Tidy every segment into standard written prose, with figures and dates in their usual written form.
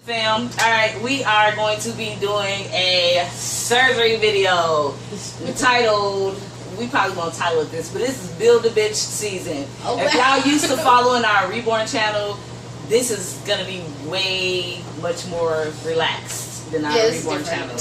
Fam, alright, we are going to be doing a surgery video titled, we probably won't title it this, but this is Build a Bitch season. Oh, if y'all used to following our Reborn channel, this is going to be way much more relaxed than our Reborn channel.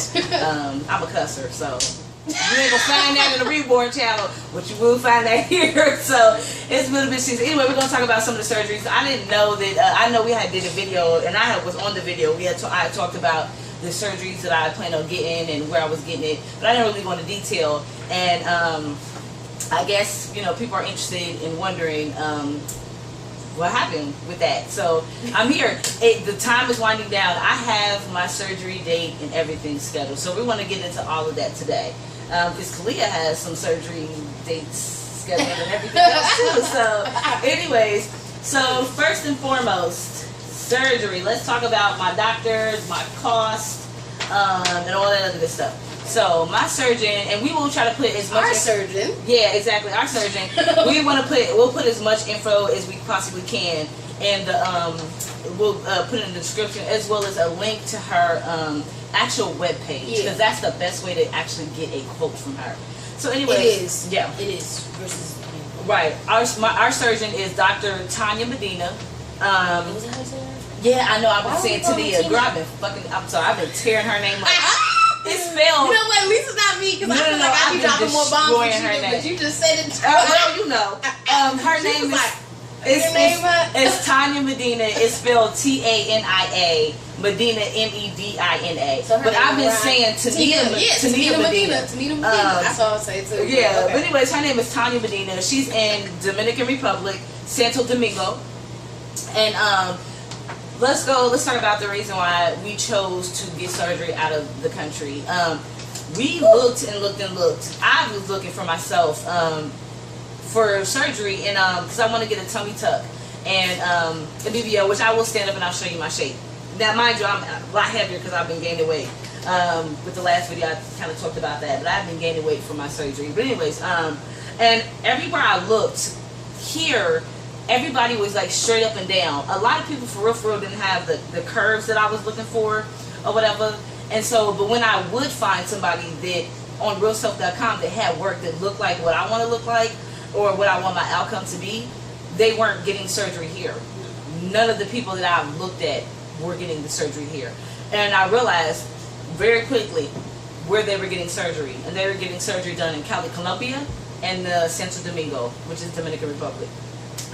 I'm a cusser, so you ain't gonna find that in the Reborn channel, but you will find that here. So it's Build a Bitch season. Anyway, we're gonna talk about some of the surgeries. I didn't know that. I know we had did a video, and I was on the video. I had talked about the surgeries that I plan on getting and where I was getting it, but I didn't really go into detail. And I guess people are interested in wondering what happened with that. So I'm here. The time is winding down. I have my surgery date and everything scheduled. So we want to get into all of that today. Because Kalia has some surgery dates scheduled and everything else too. So anyways, so first and foremost, surgery. Let's talk about my doctors, my cost, and all that other good stuff. So my surgeon, and we will try to put as much. Our surgeon. Yeah, exactly. Our surgeon. We'll put as much info as we possibly can, and we'll put it in the description as well as a link to her actual web page, because that's the best way to actually get a quote from her. So anyway, it is. Yeah, it is. Versus right. Our surgeon is Dr. Tanya Medina. Was that her name? Yeah, I know. I've been saying Tania. Girl, I'm sorry. I've been tearing her name up. It's spelled. You know what? At least it's not me, because I feel like I be dropping more bombs than you do, but you just said it. Well, you know. Her name is. It's Tanya Medina. It's spelled Tania. Medina Medina. So but I've been saying Tania Medina. Tamina Medina. That's all I'll say too. Yeah, okay. But anyways, her name is Tanya Medina. She's in Dominican Republic, Santo Domingo, and let's talk about the reason why we chose to get surgery out of the country. We looked and looked and looked. I was looking for myself for surgery, and because I want to get a tummy tuck and a BBL, which I will stand up and I'll show you my shape. Now, mind you, I'm a lot heavier because I've been gaining weight. With the last video, I kind of talked about that, but I've been gaining weight from my surgery. But anyways, and everywhere I looked here, everybody was like straight up and down. A lot of people for real didn't have the curves that I was looking for or whatever. And so, but when I would find somebody that on realself.com that had work that looked like what I want to look like or what I want my outcome to be, they weren't getting surgery here. None of the people that I've looked at were getting the surgery here. And I realized very quickly where they were getting surgery. And they were getting surgery done in Cali, Colombia and Santo Domingo, which is Dominican Republic.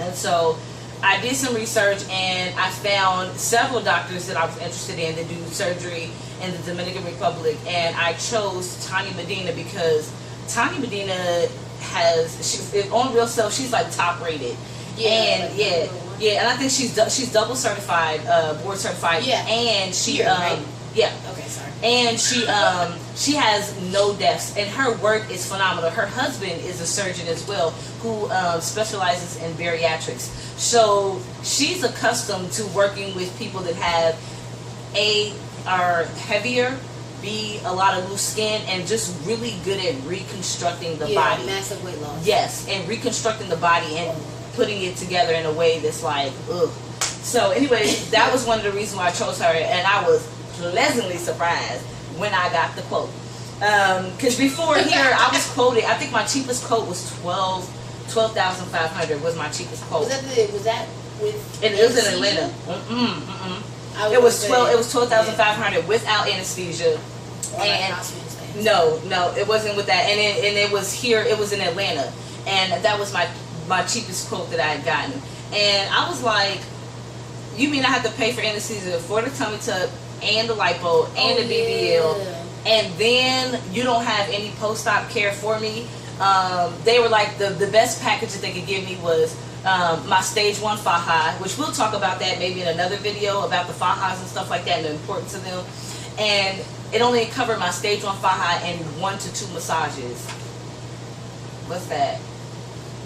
And so I did some research, and I found several doctors that I was interested in that do surgery in the Dominican Republic, and I chose Tanya Medina because Tanya Medina she's on Real Self, she's like top rated. Yeah, and and I think she's double certified, board certified. Yeah, and she right? Yeah. Okay, sorry. And she has no deaths, and her work is phenomenal. Her husband is a surgeon as well, who specializes in bariatrics. So she's accustomed to working with people that have are heavier, B, a lot of loose skin, and just really good at reconstructing the body. Massive weight loss. Yes, and reconstructing the body and putting it together in a way that's like, ugh. So anyway, that was one of the reasons why I chose her, and I was pleasantly surprised when I got the quote. Because before here, I was quoted, I think my cheapest quote was $12,500 was my cheapest quote. Was that with and it was in Atlanta. It was $12,500 without anesthesia. And no, it wasn't with that. And it was here. It was in Atlanta, and that was my cheapest quote that I had gotten. And I was like, "You mean I have to pay for anesthesia for the tummy tuck and the lipo and the BBL, and then you don't have any post-op care for me?" They were like, the best package that they could give me was my stage 1 faja, which we'll talk about that maybe in another video about the fajas and stuff like that and the importance of them. And it only covered my stage 1 faja and 1 to 2 massages. What's that?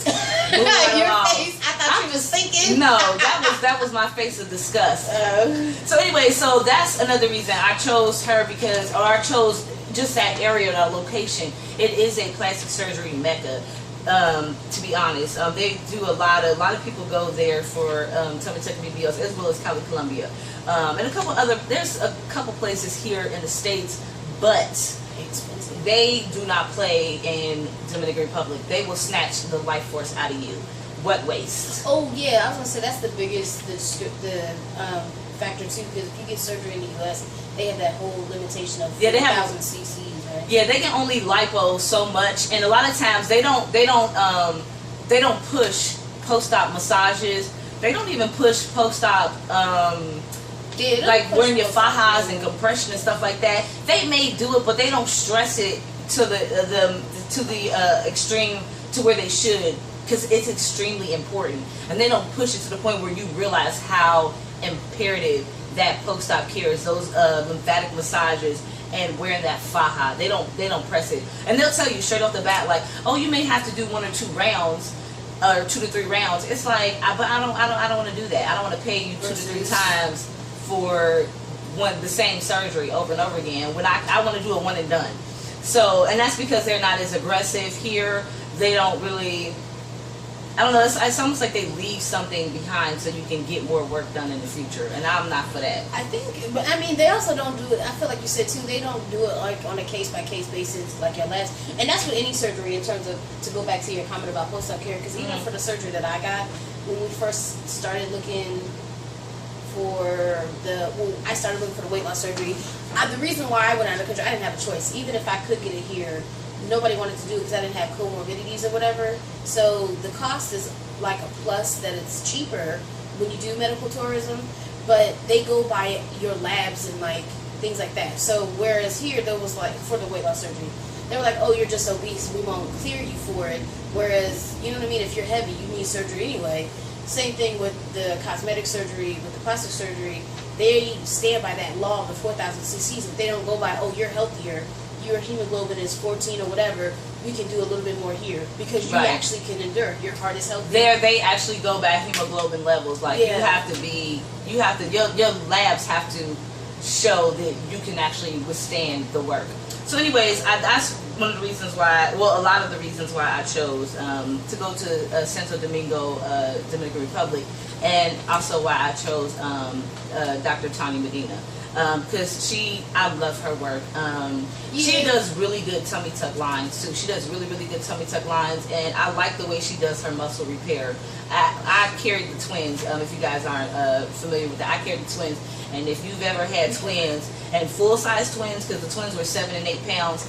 Your face. I thought you was thinking. No, that was my face of disgust. So anyway, so that's another reason I chose her, because I chose just that area, that location. It is a plastic surgery mecca. To be honest, they do a lot of people go there for tummy tuck and BBLs, as well as Cali Columbia, and there's a couple places here in the States, but they do not play in Dominican Republic. They will snatch the life force out of you. Wet waste. Oh yeah, I was gonna say that's the biggest factor too, because if you get surgery in the US, they have that whole limitation of 4,000 cc's, right? Yeah, they can only lipo so much, and a lot of times they don't push post-op massages. They don't even push post-op like wearing your fajas and compression and stuff like that. They may do it, but they don't stress it to the extreme to where they should, because it's extremely important, and they don't push it to the point where you realize how imperative that post-op care is. Those lymphatic massages and wearing that faja, they don't press it, and they'll tell you straight off the bat, like, oh, you may have to do 1 or 2 rounds, or 2 to 3 rounds. It's like, but I don't want to do that. I don't want to pay you 2 to 3 times for the same surgery over and over again when I want to do a one and done. So, and that's because they're not as aggressive here. They don't really, I don't know, it's almost like they leave something behind so you can get more work done in the future, and I'm not for that. I think, but I mean, they also don't do it, I feel like you said too, they don't do it like on a case-by-case basis like your last, and that's with any surgery in terms of, to go back to your comment about post-op care, because even for the surgery that I got, when we first started looking for I started looking for the weight loss surgery, the reason why I went out of the country, I didn't have a choice. Even if I could get it here, nobody wanted to do it because I didn't have comorbidities or whatever. So the cost is like a plus, that it's cheaper when you do medical tourism, but they go by your labs and like things like that. So whereas here, there was like, for the weight loss surgery, they were like, oh, you're just obese, we won't clear you for it. Whereas, you know what I mean, if you're heavy, you need surgery anyway. Same thing with the cosmetic surgery, with the plastic surgery. They stand by that law of the 4,000 cc's. If they don't go by, oh, you're healthier, your hemoglobin is 14 or whatever, we can do a little bit more here because you actually can endure. Your heart is healthy. They actually go by hemoglobin levels. Like your labs have to show that you can actually withstand the work. So anyways, that's one of the reasons why, well, a lot of the reasons why I chose to go to Santo Domingo, Dominican Republic, and also why I chose Dr. Tanya Medina. Because I love her work. She does really good tummy tuck lines too. She does really, really good tummy tuck lines, and I like the way she does her muscle repair. I carried the twins, if you guys aren't familiar with that. I carried the twins, and if you've ever had twins, and full-size twins, because the twins were 7 and 8 pounds,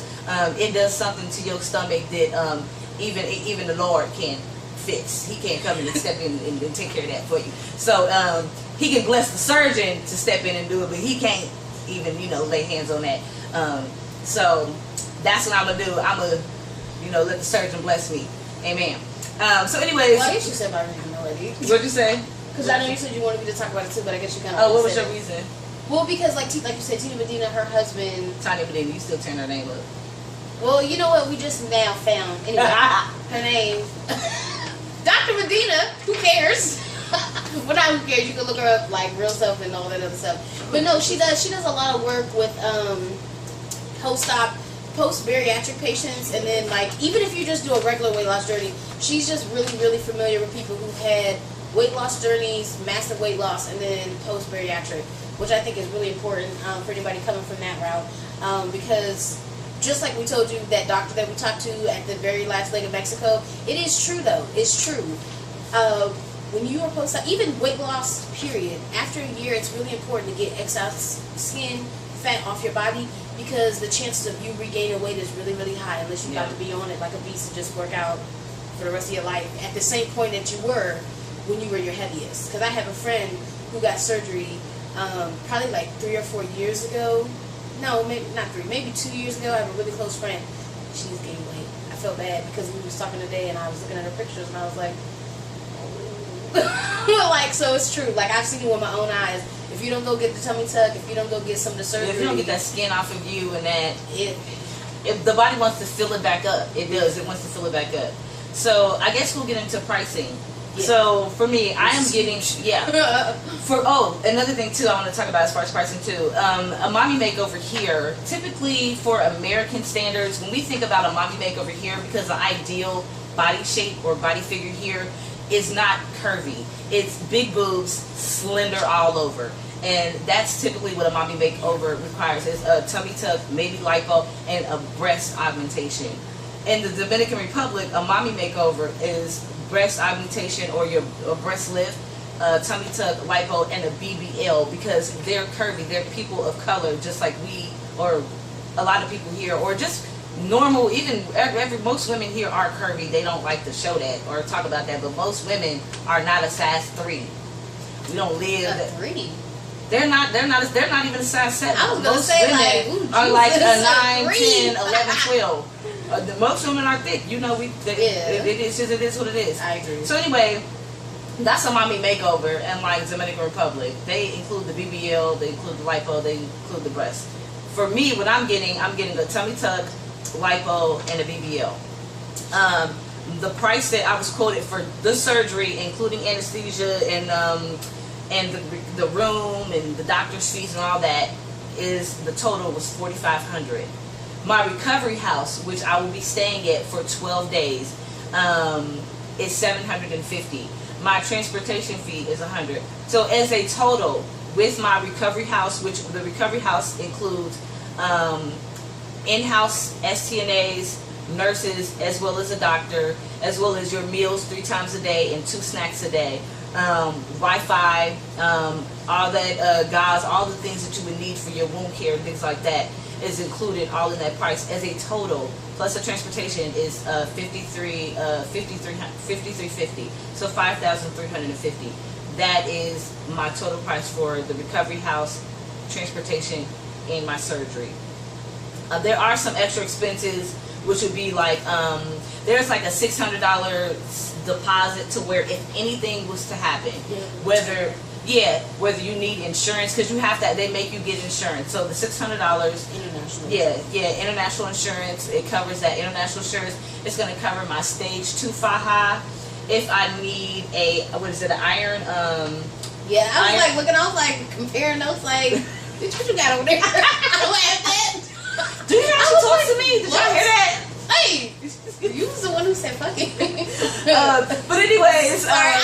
it does something to your stomach that even the Lord can't fix. He can't come in and step in and take care of that for you. So he can bless the surgeon to step in and do it, but he can't even, lay hands on that. So that's what I'm gonna do. I'm gonna, let the surgeon bless me. Amen. So anyways. Well, I guess you said my reason already. What'd you say? Because I know you said you wanted me to talk about it too, but I guess you kind of. Oh, what was your reason? Well, because like you said, Tina Medina, her husband. Tanya Medina, you still turn her name up. Well, you know what? We just now found anyway her name. Dr. Medina, who cares? Well, not who cares. You can look her up, like real stuff and all that other stuff. But no, she does a lot of work with post-bariatric patients, and then like even if you just do a regular weight loss journey, she's just really, really familiar with people who've had weight loss journeys, massive weight loss, and then post-bariatric, which I think is really important for anybody coming from that route, because just like we told you, that doctor that we talked to at the very last leg of Mexico, it is true though. It's true. When you are post-op, even weight loss, period, after a year, it's really important to get excess skin, fat off your body, because the chances of you regaining weight is really, really high, unless you're about to be on it like a beast and just work out for the rest of your life at the same point that you were when you were your heaviest. Because I have a friend who got surgery probably like 3 or 4 years ago. No, maybe not 3, maybe 2 years ago. I have a really close friend. She's gained weight. I felt bad because we was talking today and I was looking at her pictures and I was like, like, so it's true. Like, I've seen it with my own eyes. If you don't go get the tummy tuck, if you don't go get some of the surgery, if you don't get that skin off of you and that, if the body wants to fill it back up, it does. It wants to fill it back up. So I guess we'll get into pricing. Yeah. So for me, I am getting another thing too I want to talk about as far as pricing too. A mommy makeover here, typically for American standards, when we think about a mommy makeover here, because the ideal body shape or body figure here is not curvy. It's big boobs, slender all over. And that's typically what a mommy makeover requires, is a tummy tuck, maybe lipo, and a breast augmentation. In the Dominican Republic, a mommy makeover is breast augmentation or your breast lift, tummy tuck, lipo, and a BBL, because they're curvy. They're people of color, just like we, or a lot of people here, or just normal. Even most women here are curvy. They don't like to show that or talk about that, but most women are not a size 3. We don't live A 3. They're not even a size 7. I was gonna Most say, women like, ooh, are like a Jesus, 9, 3. 10, 11, 12. Most women are thick. You know, it is what it is. I agree. So anyway, that's a mommy makeover. And like Dominican Republic, they include the BBL, they include the lipo, they include the breast. For me, what I'm getting a tummy tuck, lipo, and a BBL. The price that I was quoted for the surgery, including anesthesia and the room and the doctor's fees and all that, is the total was $4,500. My recovery house, which I will be staying at for 12 days, is $750. My transportation fee is $100. So as a total, with my recovery house, which the recovery house includes in-house STNAs, nurses, as well as a doctor, as well as your meals 3 times a day and 2 snacks a day, Wi-Fi, all that gauze, all the things that you would need for your wound care and things like that is included all in that price. As a total, plus the transportation, is $5,350. So $5,350. That is my total price for the recovery house, transportation, and my surgery. There are some extra expenses, which would be like there's like a $600 deposit to where if anything was to happen, whether you need insurance, because you have that, they make you get insurance. So the $600, International. International insurance, it covers that. International insurance, it's going to cover my stage 2 faja. If I need an iron. I was like looking, I was like comparing notes, like, bitch, what you got over there? I laughed at. Do you actually talk to me? Did y'all hear that? Hey, you was the one who said fuck it. But anyways, sorry, I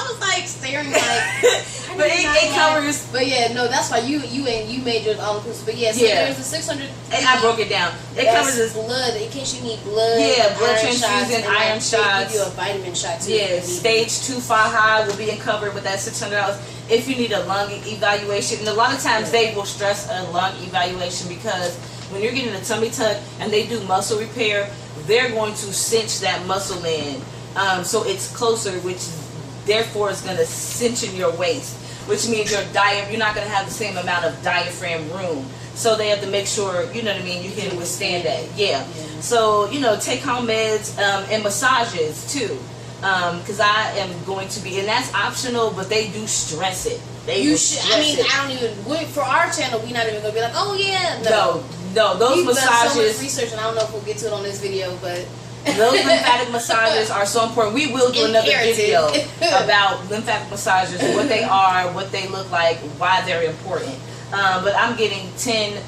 was like staring like. But it covers. But yeah, no, that's why you made yours all inclusive. But yeah, so there's a 600. And I broke it down. It covers this blood in case you need blood. Yeah, blood iron transfusion, shots, iron shots. They give you a vitamin shot too. Yeah, stage 2 faja will be covered with that $600. If you need a lung evaluation, and a lot of times they will stress a lung evaluation, because when you're getting a tummy tuck and they do muscle repair, they're going to cinch that muscle in, so it's closer, which therefore is going to cinch in your waist, which means you're not going to have the same amount of diaphragm room. So they have to make sure, you know what I mean, you can withstand that. Yeah. So, take home meds and massages too, because I am going to be, and that's optional, but they do stress it. You should. I mean, I don't even. For our channel, we're not even gonna be like, oh yeah. No, those We've massages. done so much research, and I don't know if we'll get to it on this video, but those lymphatic massages are so important. We will do another video about lymphatic massages, what they are, what they look like, why they're important. But I'm getting 10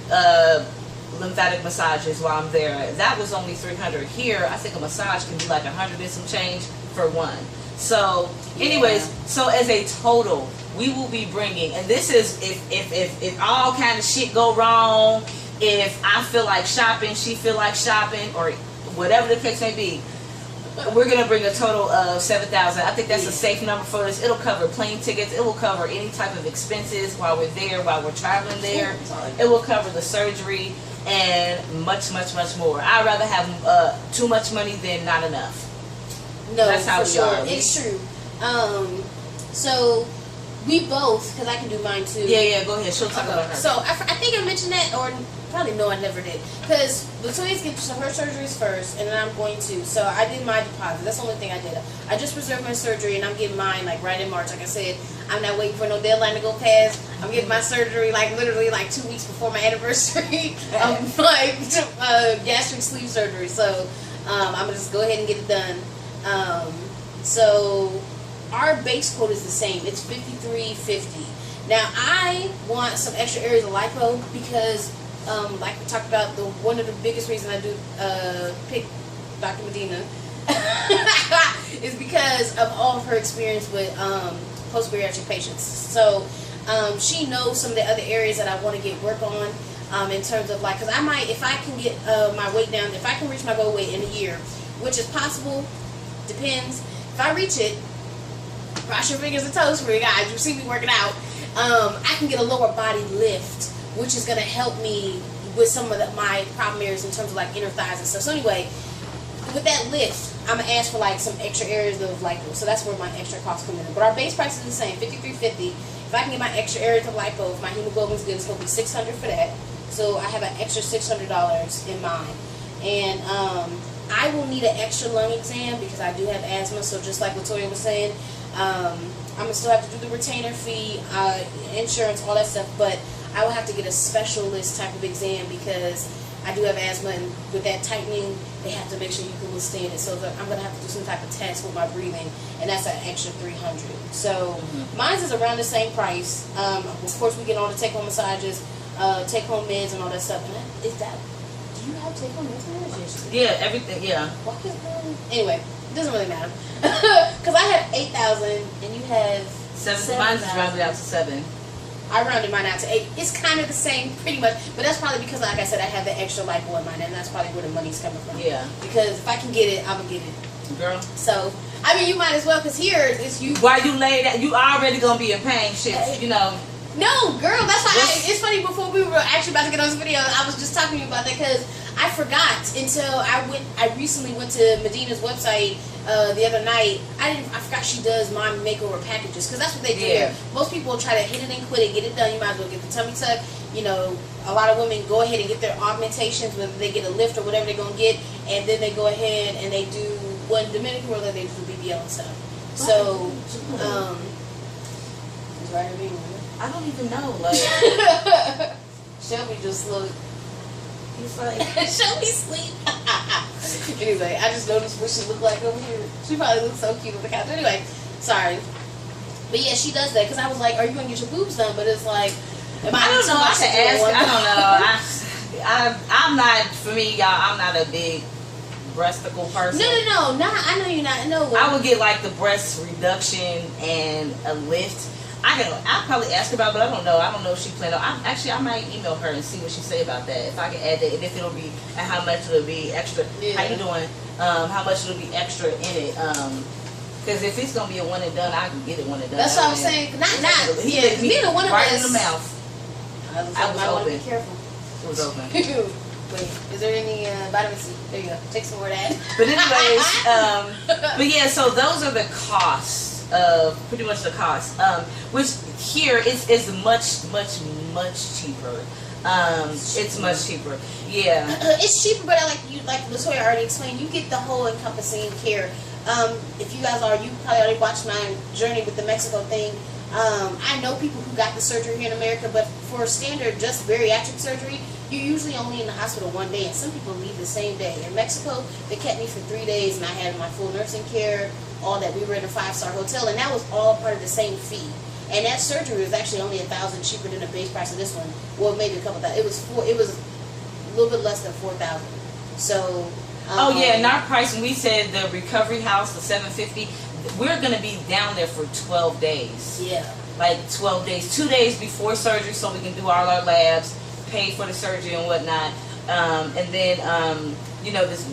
lymphatic massages while I'm there. That was only $300. Here, I think a massage can be like $100 and some change for one. So, anyways, so as a total, we will be bringing, and this is if all kind of shit go wrong, if I feel like shopping, she feel like shopping, or whatever the case may be, we're gonna bring a total of $7,000. I think that's a safe number for us. It'll cover plane tickets. It will cover any type of expenses while we're there, while we're traveling there. It will cover the surgery and much, much, much more. I'd rather have too much money than not enough. No, that's how for we sure. are. It's true. So we both, because I can do mine too. Yeah, go ahead. She'll talk about her. So I think I mentioned that, or probably no, I never did. Because Latoya's getting her surgeries first, and then I'm going to. So I did my deposit. That's the only thing I did. I just reserved my surgery, and I'm getting mine like right in March. Like I said, I'm not waiting for no deadline to go past. I'm getting my surgery like literally like 2 weeks before my anniversary of my gastric sleeve surgery. So I'm gonna just go ahead and get it done. So our base quote is the same. It's $53.50. Now I want some extra areas of lipo because, like we talked about, one of the biggest reasons I do pick Dr. Medina is because of all of her experience with post-bariatric patients. So she knows some of the other areas that I want to get work on in terms of like, because I might, if I can get my weight down, if I can reach my goal weight in a year, which is possible, depends. If I reach it, cross your fingers and toes for you guys. You see me working out. I can get a lower body lift, which is going to help me with some of my problem areas in terms of like inner thighs and stuff. So anyway, with that lift, I'm gonna ask for like some extra areas of lipo. So that's where my extra costs come in. But our base price is the same, $53.50. If I can get my extra areas of lipo, if my hemoglobin's good, it's gonna be $600 for that. So I have an extra $600 in mind. And I will need an extra lung exam because I do have asthma. So just like Latoya was saying, I'm gonna still have to do the retainer fee, insurance, all that stuff. But I will have to get a specialist type of exam because I do have asthma, and with that tightening, they have to make sure you can withstand it. So I'm going to have to do some type of test with my breathing, and that's an extra $300. So mine is around the same price. Of course, we get all the take-home massages, take-home meds, and all that stuff. And is that? Do you have take-home meds? Yeah, everything. Yeah. Anyway, it doesn't really matter because I have 8,000 and you have 7. Mine's is rounded out to 7. I rounded mine out to 8. It's kind of the same, pretty much, but that's probably because, like I said, I have the extra lipo in mine, and that's probably where the money's coming from. Yeah. Because if I can get it, I'm gonna get it. Girl. So, I mean, you might as well, because here it's you. While you lay that, you already gonna be in pain, shit. You know. No, girl, that's why it's funny. Before we were actually about to get on this video, I was just talking to you about that because I forgot until I recently went to Medina's website the other night. I forgot she does mom makeover packages because that's what they do. Yeah. Most people try to hit it and quit it, get it done. You might as well get the tummy tuck. You know, a lot of women go ahead and get their augmentations, whether they get a lift or whatever they're gonna get, and then they go ahead and they do one Dominican or they do BBL and stuff. So, it's right here. I don't even know. Like, Shelby just looked. he's like, Shelby sleep. Anyway, I just noticed what she looked like over here. She probably looks so cute on the couch. Anyway, sorry. But yeah, she does that because I was like, "Are you gonna get your boobs done?" But it's like, I don't know. I should ask. I don't know. I'm not. For me, y'all, I'm not a big breasticle person. No. I know you're not. No. I would get like the breast reduction and a lift. I'll probably ask her about it, but I don't know. I don't know if she planned on. I might email her and see what she say about that. If I can add that, and if it'll be, and how much it'll be extra. Yeah. How you doing? How much it'll be extra in it. Because if it's gonna be a one and done, I can get it one and done. That's what I'm saying. Neither one of right us. in the mouth. I was open. Be careful. It was open. Wait, is there any vitamin C? There you go. Take some more of that. But anyways, but yeah, so those are the costs of pretty much the cost. Which here is much cheaper. It's much cheaper. Yeah. It's cheaper, but like Latoya already explained, you get the whole encompassing care. If you guys you probably already watched my journey with the Mexico thing. I know people who got the surgery here in America, but for standard, just bariatric surgery, you're usually only in the hospital one day, and some people leave the same day. In Mexico, they kept me for 3 days, and I had my full nursing care, all that. We were in a 5-star hotel, and that was all part of the same fee. And that surgery was actually only $1,000 cheaper than the base price of this one. Well, maybe a couple thousand. It was a little bit less than $4,000. So. Oh yeah, and our price when we said the recovery house, the $750, we're gonna be down there for 12 days. Yeah. Like 12 days, 2 days before surgery, so we can do all our labs, pay for the surgery and whatnot. And then,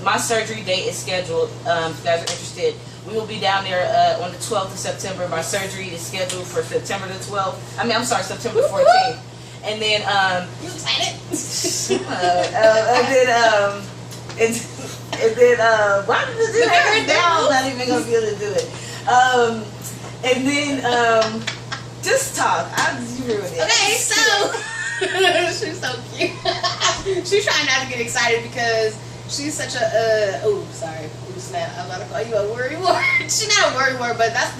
my surgery date is scheduled. If you guys are interested, we will be down there on the 12th of September. My surgery is scheduled for September the 12th. September the 14th. And then, you excited? why did you do that? Now I'm not even gonna be able to do it. And then, just talk. You ruined it. Okay, so she's so cute. She's trying not to get excited because she's such a sorry, I'm not gonna call you a worry word. She's not a worry word, but that's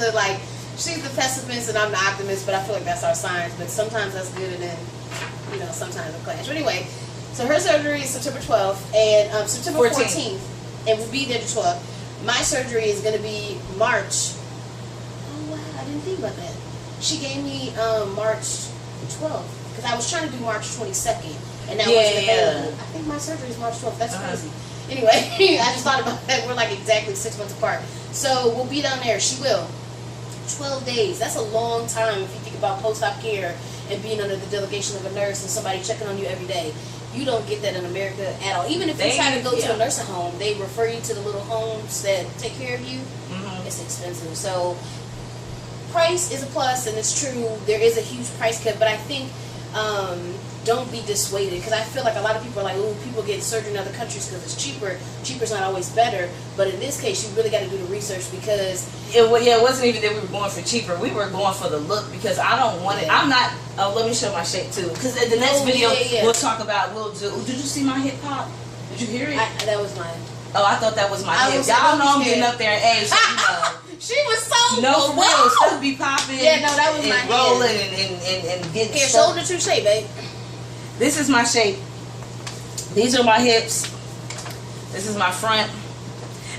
she's the pessimist and I'm the optimist. But I feel like that's our signs. But sometimes that's good, and then sometimes it clash. But anyway, so her surgery is September 12th and September 14th, and we'll be there the 12th. My surgery is gonna be March. Oh wow, I didn't think about that. She gave me March 12th because I was trying to do March 22nd, and that wasn't available. I think my surgery is March 12th. That's crazy. Anyway, I just thought about that. We're like exactly 6 months apart. So we'll be down there. She will. 12 days. That's a long time if you think about post-op care and being under the delegation of a nurse and somebody checking on you every day. You don't get that in America at all. Even if you try to go to a nursing home, they refer you to the little homes that take care of you. Mm-hmm. It's expensive. So price is a plus, and it's true. There is a huge price cut, but I think don't be dissuaded, because I feel like a lot of people are like, "Ooh, people get surgery in other countries because it's cheaper. Cheaper's not always better." But in this case, you really got to do the research, because it wasn't even that we were going for cheaper. We were going for the look, because I don't want it. I'm not. Oh, let me show my shape too, because in the next video we'll talk about. Did you see my hip hop? Did you hear it? That was mine. Oh, I thought that was my hip. Y'all know I'm getting up there in age, so you know. She was so no for real. Stuff be popping. Yeah, no, that was and my rolling and getting. Here, shoulder to shape, babe. This is my shape. These are my hips. This is my front.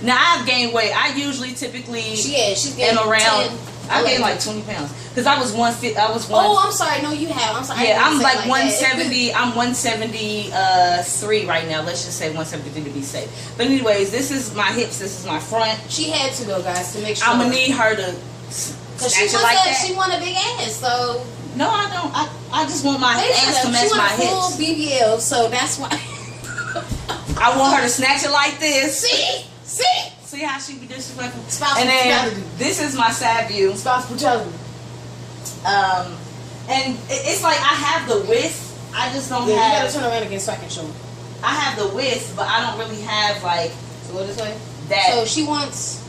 Now I've gained weight. I usually typically she's gained around. 10, I gained like 20 pounds because I was 150. Oh, I'm sorry. No, you have. I'm sorry. Yeah, I'm like 170. I'm 173 right now. Let's just say 173 to be safe. But anyways, this is my hips. This is my front. She had to go, guys, to make sure. I'm gonna need her to snatch it like that. She want a big ass, so. No, I don't. I just want my ass to match my hips. She want a full BBL, so that's why. I want her to snatch it like this. See how she be disrespectful. Spouse and then brutality. This is my side view. Spouse brutality. And it's like I have the width. I just don't have. You gotta turn around again so I can show them. I have the width, but I don't really have like. So go this way. That. So she wants.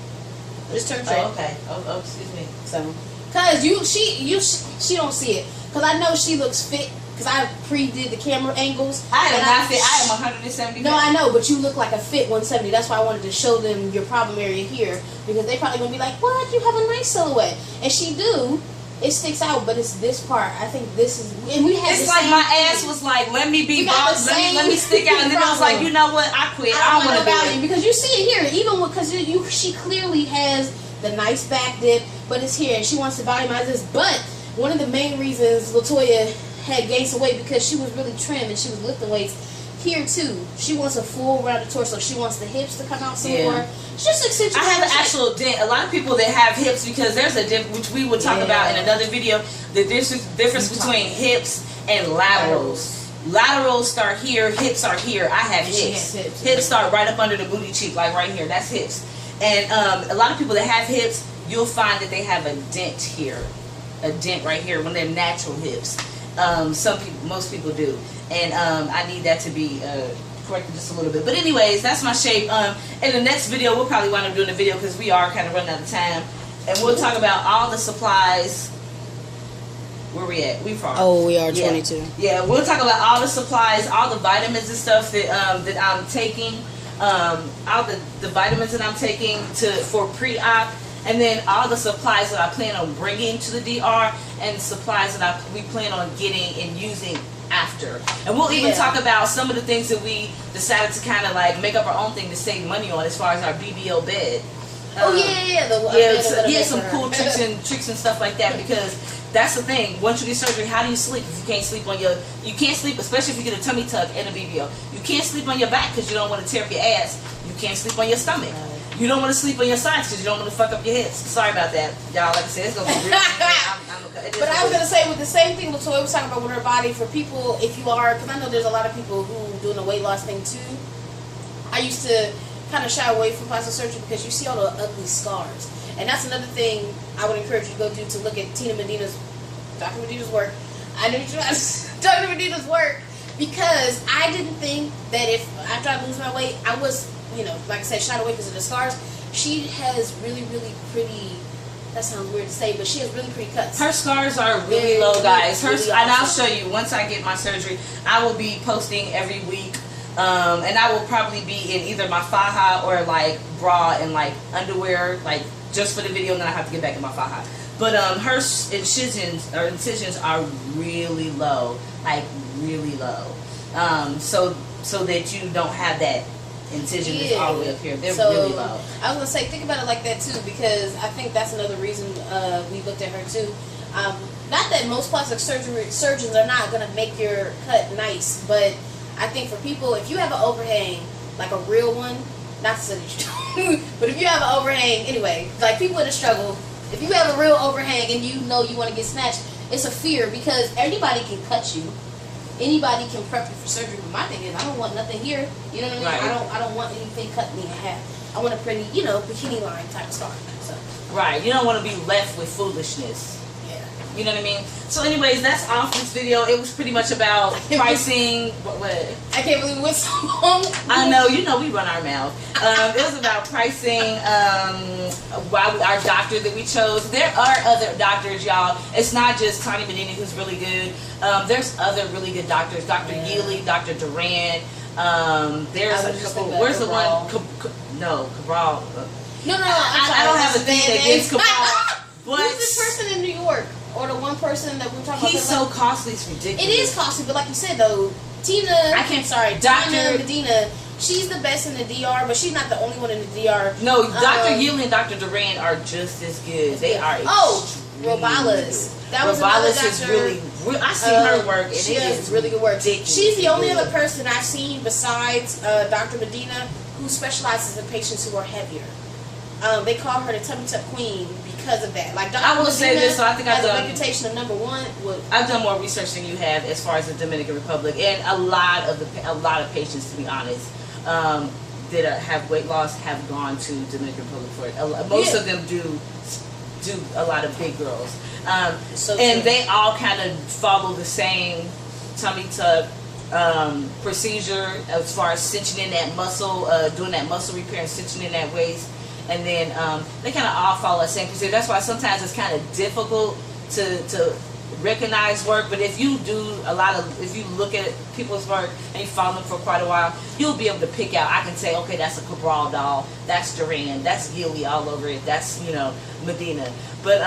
Just turn straight. Oh, okay. Oh, excuse me. So. Cause she don't see it. Cause I know she looks fit. Cause I pre-did the camera angles. I am not fit. I am 170. No, I know, but you look like a fit 170. That's why I wanted to show them your problem area here, because they probably gonna be like, "What? You have a nice silhouette." And she do. It sticks out, but it's this part. I think this is. And we had. It's like my ass was like, "Let me be boss. Let me stick out," and then I was like, "You know what? I quit. I don't want to do it." Because you see it here, even because she clearly has the nice back dip, but it's here, and she wants to volumize this. But one of the main reasons Latoya had gained some weight, because she was really trim and she was lifting weights. Here too, she wants a full rounded torso. She wants the hips to come out some more. It's just accentuate. I have an actual dent. A lot of people that have hips, because there's a dip, which we will talk about in another video. The difference between hips and laterals. Laterals start here, hips are here. I have hips. Hips start right up under the booty cheek, like right here. That's hips. And a lot of people that have hips, you'll find that they have a dent here, a dent right here when they're natural hips. Most people do, and I need that to be corrected just a little bit. But anyways, that's my shape. In the next video, we'll probably wind up doing a video because we are kind of running out of time, and we'll talk about all the supplies. Where we at? We far. Oh, we are 22. Yeah, we'll talk about all the supplies, all the vitamins and stuff that that I'm taking, all the vitamins that I'm taking for pre-op. And then all the supplies that I plan on bringing to the DR, and supplies that we plan on getting and using after. And we'll even talk about some of the things that we decided to kind of like make up our own thing to save money on, as far as our BBL bed. Some cool tricks and stuff like that, because that's the thing. Once you get surgery, how do you sleep if you can't sleep on you can't sleep, especially if you get a tummy tuck and a BBL. You can't sleep on your back because you don't want to tear up your ass. You can't sleep on your stomach. You don't want to sleep on your sides because you don't want to fuck up your hips. Sorry about that, y'all. Like I said, it's gonna be real. But I was gonna say, with the same thing Latoya was talking about with her body, for people, if you are, because I know there's a lot of people who doing the weight loss thing too. I used to kind of shy away from plastic surgery because you see all the ugly scars, and that's another thing I would encourage you to go do, to look at Dr. Medina's work. I know you guys, Dr. Medina's work, because I didn't think that if after I lose my weight, I was, like I said, shied away because of the scars. She has really, really pretty. That sounds weird to say, but she has really pretty cuts. Her scars are really low, guys. And I'll show you once I get my surgery. I will be posting every week, and I will probably be in either my faja or like bra and like underwear, like just for the video, and then I have to get back in my faja. But her incisions are really low, like really low, so that you don't have that incision is all the way up here. They're really low. I was gonna say, think about it like that too, because I think that's another reason we looked at her too. Not that most plastic surgeons are not gonna make your cut nice, but I think for people, if you have an overhang, like a real one, not to say that you don't, but if you have an overhang, anyway, like people in a struggle, if you have a real overhang and you know you want to get snatched, it's a fear because anybody can cut you. Anybody can prep you for surgery, but my thing is I don't want nothing here. You know what I mean? Right. I don't want anything cut me in half. I want a pretty, bikini line type of scar. So Right. You don't want to be left with foolishness. yeah. You know what I mean? So anyways, that's off this video. It was pretty much about pricing. What? I can't believe it went so long. I know, we run our mouth. It was about pricing, our doctor that we chose. There are other doctors, y'all. It's not just Tanya Medina who's really good. There's other really good doctors. Dr. Yealy, Dr. Duran. There's a couple. Where's the one? Cabral. No. I don't have a thing against Cabral. But who's this person in New York? Or the one person that we're talking about? He's so costly, it's ridiculous. It is costly, but like you said though, Tina Medina, she's the best in the DR, but she's not the only one in the DR. No, Dr. Yealy and Dr. Duran are just as good. They are Robalas. That was Robalas another is doctor. really I've seen her work and she it does is really good work. ridiculous. She's the only other person I've seen besides Dr. Medina who specializes in patients who are heavier. They call her the tummy tuck queen because of that. Like Dr. I will Medina say this, so I think has a reputation of number one. I've done more research than you have as far as the Dominican Republic, and a lot of patients, to be honest, that have weight loss have gone to Dominican Republic for it. Most of them do a lot of big girls, and they all kind of follow the same tummy tuck procedure as far as cinching in that muscle, doing that muscle repair and cinching in that waist. And then they kind of all follow the same procedure. That's why sometimes it's kind of difficult to recognize work. But if you if you look at people's work and you follow them for quite a while, you'll be able to pick out. I can say, okay, that's a Cabral doll. That's Duran. That's Yealy all over it. That's Medina. But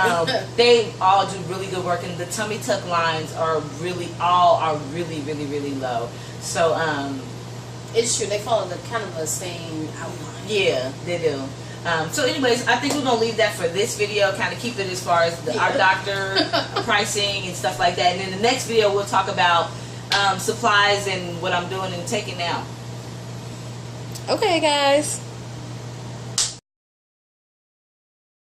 they all do really good work, and the tummy tuck lines are really really low. So it's true. They follow the kind of the same outline. Yeah, they do. So anyways, I think we're going to leave that for this video, kind of keep it as far as our doctor pricing and stuff like that. And in the next video, we'll talk about supplies and what I'm doing and taking now. Okay, guys.